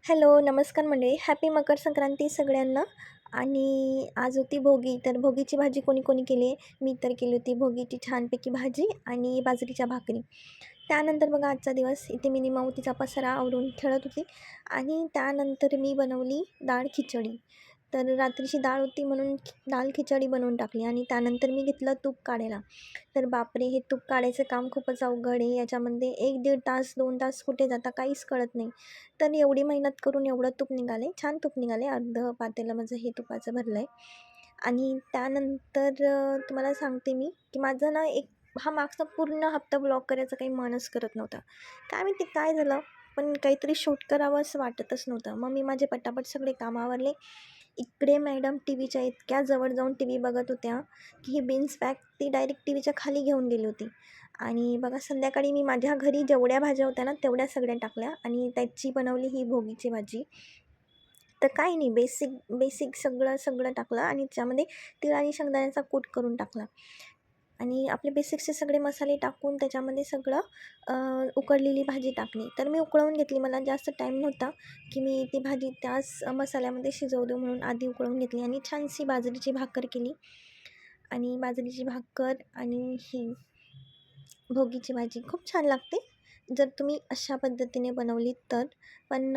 Hello, नमस्कार मंडळी. Happy Makar Sankranti सगळ्यांना. आणि आज होती भोगी, तर भोगीची भाजी कोणी कोणी केली आहे? मी तर केली होती भोगीची छानपैकी भाजी आणि बाजरीच्या भाकरी. त्यानंतर बघा आजचा दिवस इथे मी मावतीचा पसारा आवरून खेळत होती आणि त्यानंतर मी बनवली डाळ खिचडी. तर रात्रीची डाळ होती म्हणून डाळ खिचडी बनवून टाकली आणि त्यानंतर मी घेतलं तूप काढायला. तर बापरे! हे तूप काढायचं काम खूपच अवघड आहे. याच्यामध्ये 1-1.5 तास, 2 तास कुठे जाता काहीच कळत नाही. तर एवढी मेहनत करून एवढं तूप निघाले, छान तूप निघाले. अर्धं पातेलं माझं हे तुपाचं भरलं आहे. आणि त्यानंतर तुम्हाला सांगते मी, की माझं ना एक हा मागचा पूर्ण हप्ता ब्लॉग करायचं काही मनच करत नव्हतं. काय माहिती काय झालं, पण काहीतरी शूट करावं असं वाटतच नव्हतं. मग मी माझे पटापट सगळे कामं आवरले. इकडे मॅडम टी व्हीच्या इतक्या जवळ जाऊन टी व्ही बघत होत्या, की ही बीन्स बॅग ती डायरेक्ट टी व्हीच्या खाली घेऊन गेली होती. आणि बघा संध्याकाळी मी माझ्या घरी जेवढ्या भाज्या होत्या ना, तेवढ्या सगळ्या टाकल्या आणि त्याची बनवली ही भोगीची भाजी. तर काही नाही बेसिक बेसिक सगळं सगळं टाकलं आणि त्याच्यामध्ये तीळ आणि शेंगदाण्याचा कूट करून टाकला. आणि आपले बेसिकचे सगळे मसाले टाकून त्याच्यामध्ये सगळं उकडलेली भाजी टाकली. तर मी उकळवून घेतली. मला जास्त टाईम नव्हता, की मी ती भाजी त्याच मसाल्यामध्ये शिजवू देऊ म्हणून आधी उकळवून घेतली आणि छानशी बाजरीची भाकर केली. आणि बाजरीची भाकर आणि ही भोगीची भाजी खूप छान लागते जर तुम्ही अशा पद्धतीने बनवलीत तर. पण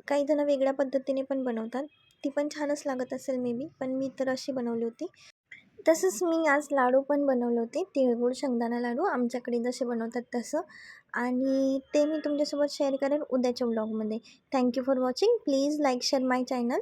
काही जण वेगळ्या पद्धतीने पण बनवतात. ती पण छानच लागत असेल मे बी, पण मी तर अशी बनवली होती. तसंच मी आज लाडू पण बनवले होते, तिळगुळ शेंगदाणा लाडू आमच्याकडे जसे बनवतात तसं. आणि ते मी तुमच्यासोबत शेअर करेन उद्याच्या व्लॉगमध्ये. Thank you for watching. Please like share my channel.